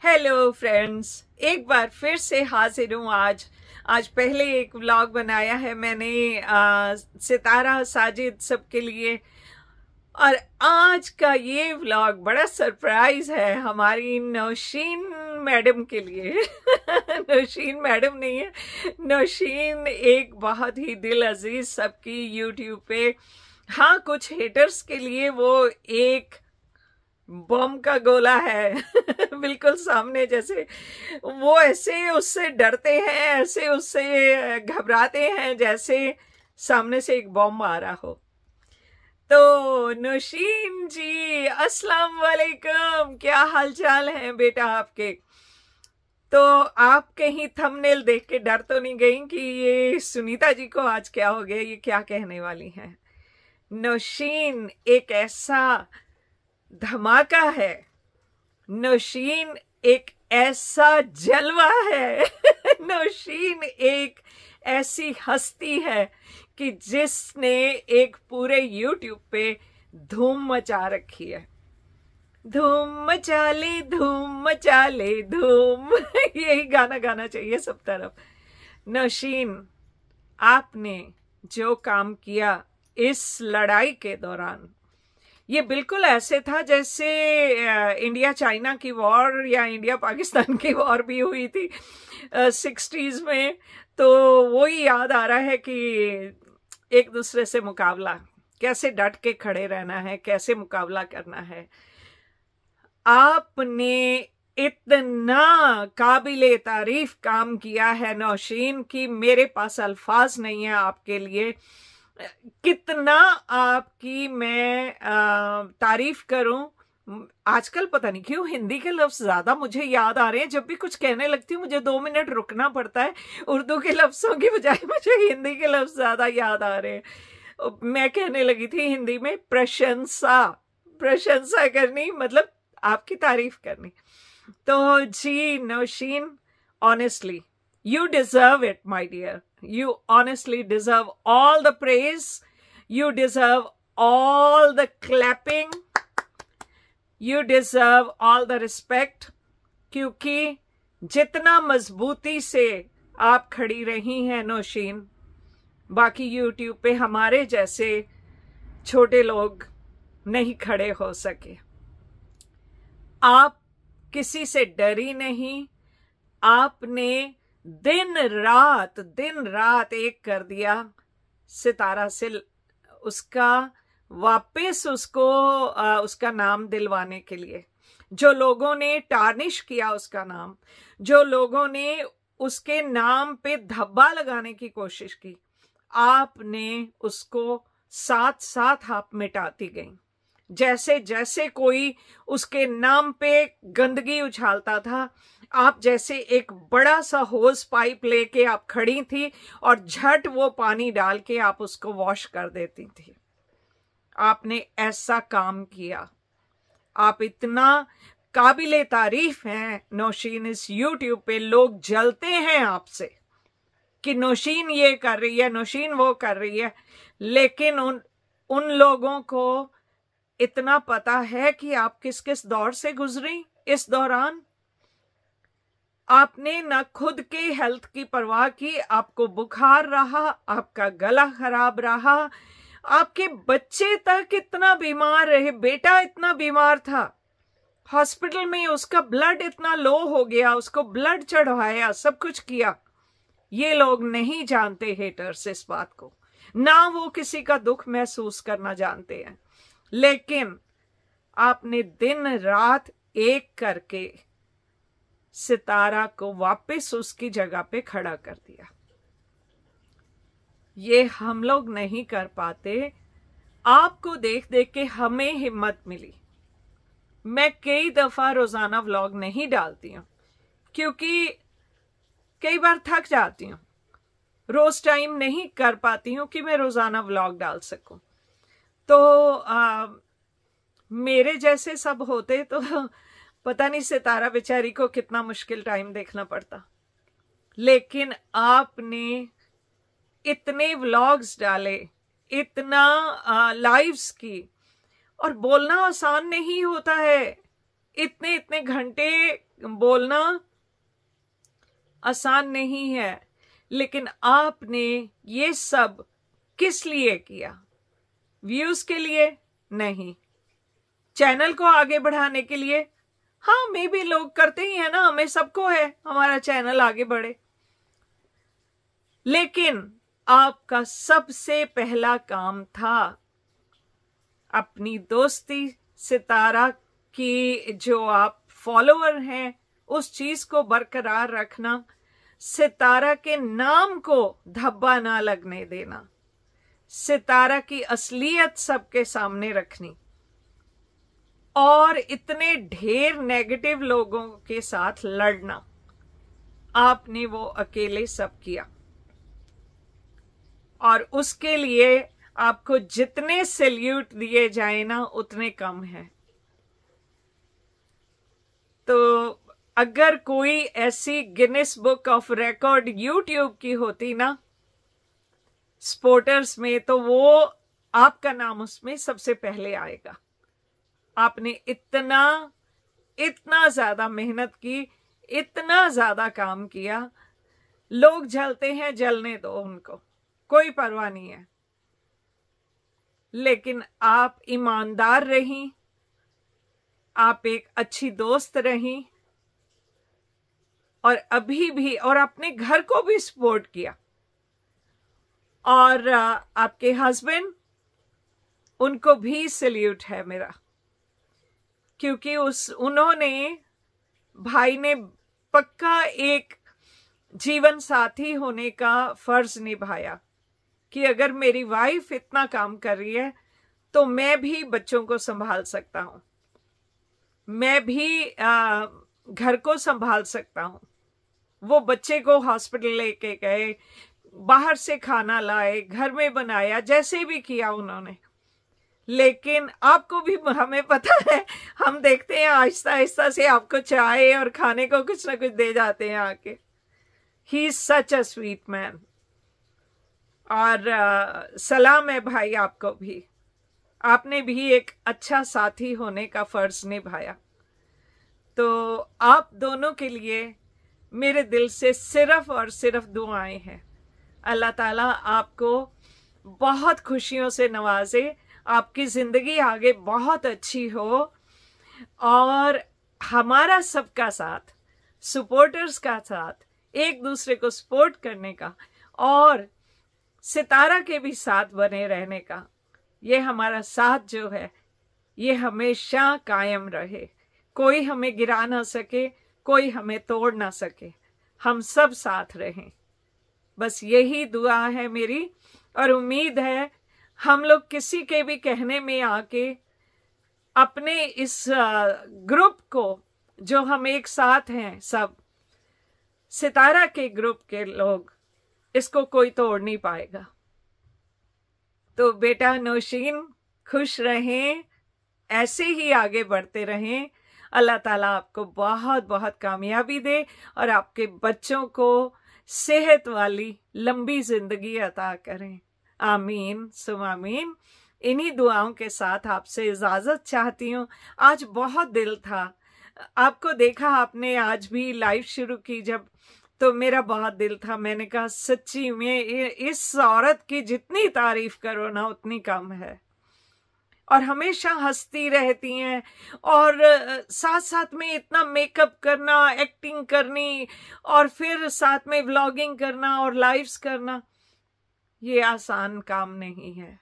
Hello friends, एक बार फिर से हाजिर हूँ। आज पहले एक व्लॉग बनाया है मैंने सितारा साजिद सबके लिए, और आज का ये व्लॉग बड़ा सरप्राइज है हमारी नौशीन मैडम के लिए। नौशीन मैडम नहीं है, नौशीन एक बहुत ही दिल अजीज सबकी यूट्यूब पे। हाँ, कुछ हेटर्स के लिए वो एक बम का गोला है। बिल्कुल सामने, जैसे वो ऐसे उससे डरते हैं, ऐसे उससे घबराते हैं जैसे सामने से एक बम आ रहा हो। तो नौशीन जी, अस्सलाम वालेकुम, क्या हालचाल है बेटा आपके? तो आप कहीं थंबनेल देख के डर तो नहीं गई कि ये सुनीता जी को आज क्या हो गया, ये क्या कहने वाली हैं? नौशीन एक ऐसा धमाका है, नौशीन एक ऐसा जलवा है। नौशीन एक ऐसी हस्ती है कि जिसने एक पूरे यूट्यूब पे धूम मचा रखी है। धूम मचा ले, धूम मचा ले, धूम। यही गाना गाना चाहिए सब तरफ। नौशीन, आपने जो काम किया इस लड़ाई के दौरान, ये बिल्कुल ऐसे था जैसे इंडिया चाइना की वॉर या इंडिया पाकिस्तान की वॉर भी हुई थी 60s में। तो वो ही याद आ रहा है कि एक दूसरे से मुकाबला, कैसे डट के खड़े रहना है, कैसे मुकाबला करना है। आपने इतना काबिले तारीफ काम किया है नौशीन की मेरे पास अल्फाज नहीं है आपके लिए। कितना आपकी मैं तारीफ करूं। आजकल पता नहीं क्यों हिंदी के लफ्ज ज्यादा मुझे याद आ रहे हैं। जब भी कुछ कहने लगती हूँ मुझे 2 मिनट रुकना पड़ता है। उर्दू के लफ्जों की बजाय मुझे हिंदी के लफ्ज ज्यादा याद आ रहे हैं। मैं कहने लगी थी हिंदी में प्रशंसा, प्रशंसा करनी मतलब आपकी तारीफ करनी। तो ji Nausheen, honestly you deserve it, my dear. You honestly deserve all the praise. You deserve all the clapping. You deserve all the respect. क्योंकि जितना मजबूती से आप खड़ी रही हैं नौशीन, बाकी यूट्यूब पे हमारे जैसे छोटे लोग नहीं खड़े हो सके। आप किसी से डरी नहीं। आपने दिन रात एक कर दिया सितारा से, उसका वापस उसको उसका नाम दिलवाने के लिए। जो लोगों ने टार्निश किया उसका नाम, जो लोगों ने उसके नाम पे धब्बा लगाने की कोशिश की, आपने उसको साथ साथ आप मिटाती गई। जैसे जैसे कोई उसके नाम पे गंदगी उछालता था, आप जैसे एक बड़ा सा होस पाइप लेके आप खड़ी थी और झट वो पानी डाल के आप उसको वॉश कर देती थी। आपने ऐसा काम किया। आप इतना काबिले तारीफ हैं नौशीन। इस यूट्यूब पे लोग जलते हैं आपसे कि नौशीन ये कर रही है, नौशीन वो कर रही है, लेकिन उन लोगों को इतना पता है कि आप किस किस दौर से गुजरी। इस दौरान आपने न खुद के हेल्थ की परवाह की। आपको बुखार रहा, आपका गला खराब रहा, आपके बच्चे तक इतना बीमार रहे। बेटा इतना बीमार था, हॉस्पिटल में उसका ब्लड इतना लो हो गया, उसको ब्लड चढ़वाया, सब कुछ किया। ये लोग नहीं जानते हेटर्स इस बात को, ना वो किसी का दुख महसूस करना जानते हैं। लेकिन आपने दिन रात एक करके सितारा को वापस उसकी जगह पे खड़ा कर दिया। ये हम लोग नहीं कर पाते। आपको देख देख के हमें हिम्मत मिली। मैं कई दफा रोजाना व्लॉग नहीं डालती हूँ क्योंकि कई बार थक जाती हूँ, रोज टाइम नहीं कर पाती हूँ कि मैं रोजाना व्लॉग डाल सकूं। तो मेरे जैसे सब होते तो पता नहीं सितारा बेचारी को कितना मुश्किल टाइम देखना पड़ता। लेकिन आपने इतने व्लॉग्स डाले, इतना लाइव्स की, और बोलना आसान नहीं होता है। इतने इतने घंटे बोलना आसान नहीं है, लेकिन आपने ये सब किस लिए किया? व्यूज के लिए नहीं, चैनल को आगे बढ़ाने के लिए। हाँ, मे भी लोग करते ही है ना, हमें सबको है हमारा चैनल आगे बढ़े, लेकिन आपका सबसे पहला काम था अपनी दोस्ती सितारा की जो आप फॉलोअर हैं उस चीज को बरकरार रखना, सितारा के नाम को धब्बा ना लगने देना, सितारा की असलियत सबके सामने रखनी, और इतने ढेर नेगेटिव लोगों के साथ लड़ना। आपने वो अकेले सब किया, और उसके लिए आपको जितने सैल्यूट दिए जाए ना उतने कम है। तो अगर कोई ऐसी Guinness book of record YouTube की होती ना स्पोर्टर्स में, तो वो आपका नाम उसमें सबसे पहले आएगा। आपने इतना इतना ज्यादा मेहनत की, इतना ज्यादा काम किया। लोग जलते हैं, जलने दो उनको, कोई परवाह नहीं है, लेकिन आप ईमानदार रही, आप एक अच्छी दोस्त रही, और अभी भी, और अपने घर को भी सपोर्ट किया। और आपके हस्बैंड, उनको भी सैल्यूट है मेरा, क्योंकि उन्होंने, भाई ने पक्का एक जीवन साथी होने का फर्ज निभाया कि अगर मेरी वाइफ इतना काम कर रही है तो मैं भी बच्चों को संभाल सकता हूं, मैं भी घर को संभाल सकता हूं। वो बच्चे को हॉस्पिटल लेके गए, बाहर से खाना लाए, घर में बनाया, जैसे भी किया उन्होंने। लेकिन आपको भी, हमें पता है, हम देखते हैं आहिस्ता आहिस्ता से आपको चाय और खाने को कुछ ना कुछ दे जाते हैं आके। He is such a sweet man. और सलाम है भाई आपको भी, आपने भी एक अच्छा साथी होने का फर्ज निभाया। तो आप दोनों के लिए मेरे दिल से सिर्फ और सिर्फ दुआएं हैं। अल्लाह ताला आपको बहुत खुशियों से नवाजे, आपकी जिंदगी आगे बहुत अच्छी हो, और हमारा सबका साथ, सपोर्टर्स का साथ, एक दूसरे को सपोर्ट करने का और सितारा के भी साथ बने रहने का, ये हमारा साथ जो है ये हमेशा कायम रहे। कोई हमें गिरा ना सके, कोई हमें तोड़ ना सके, हम सब साथ रहें। बस यही दुआ है मेरी, और उम्मीद है हम लोग किसी के भी कहने में आके अपने इस ग्रुप को, जो हम एक साथ हैं सब सितारा के ग्रुप के लोग, इसको कोई तोड़ नहीं पाएगा। तो बेटा नौशीन, खुश रहें, ऐसे ही आगे बढ़ते रहें। अल्लाह ताला आपको बहुत बहुत कामयाबी दे, और आपके बच्चों को सेहत वाली लंबी जिंदगी अता करें। आमीन सुम आमीन। इन्हीं दुआओं के साथ आपसे इजाजत चाहती हूँ। आज बहुत दिल था, आपको देखा आपने आज भी लाइव शुरू की जब, तो मेरा बहुत दिल था। मैंने कहा सच्ची में इस औरत की जितनी तारीफ करो ना उतनी कम है, और हमेशा हंसती रहती हैं, और साथ साथ में इतना मेकअप करना, एक्टिंग करनी, और फिर साथ में व्लॉगिंग करना और लाइव्स करना, ये आसान काम नहीं है।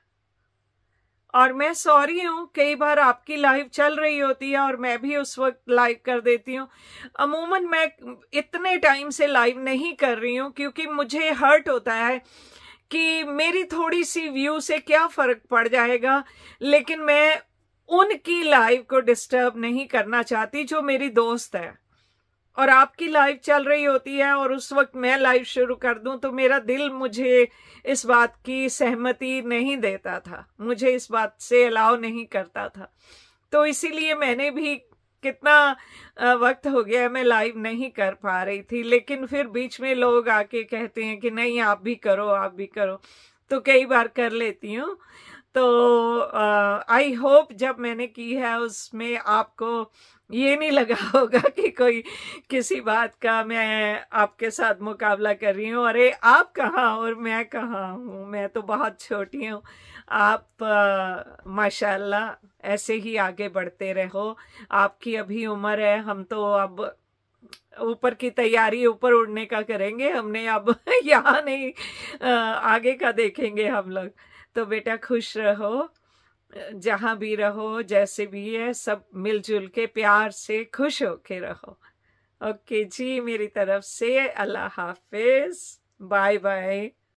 और मैं सॉरी हूँ, कई बार आपकी लाइव चल रही होती है और मैं भी उस वक्त लाइव कर देती हूँ। अमूमन मैं इतने टाइम से लाइव नहीं कर रही हूँ, क्योंकि मुझे हर्ट होता है कि मेरी थोड़ी सी व्यू से क्या फर्क पड़ जाएगा, लेकिन मैं उनकी लाइव को डिस्टर्ब नहीं करना चाहती जो मेरी दोस्त है। और आपकी लाइव चल रही होती है और उस वक्त मैं लाइव शुरू कर दूं तो मेरा दिल मुझे इस बात की सहमति नहीं देता था, मुझे इस बात से अलाउ नहीं करता था। तो इसीलिए मैंने भी, कितना वक्त हो गया मैं लाइव नहीं कर पा रही थी, लेकिन फिर बीच में लोग आके कहते हैं कि नहीं आप भी करो, आप भी करो, तो कई बार कर लेती हूँ। तो आई होप जब मैंने की है उसमें आपको ये नहीं लगा होगा कि कोई किसी बात का मैं आपके साथ मुकाबला कर रही हूँ, अरे आप कहाँ और मैं कहाँ हूँ, मैं तो बहुत छोटी हूँ। आप माशाल्लाह ऐसे ही आगे बढ़ते रहो, आपकी अभी उम्र है, हम तो अब ऊपर की तैयारी ऊपर उड़ने का करेंगे, हमने अब यहाँ नहीं आगे का देखेंगे हम लोग। तो बेटा खुश रहो, जहां भी रहो, जैसे भी है, सब मिलजुल के प्यार से खुश होके रहो। ओके जी, मेरी तरफ से अल्लाह हाफिज, बाय बाय।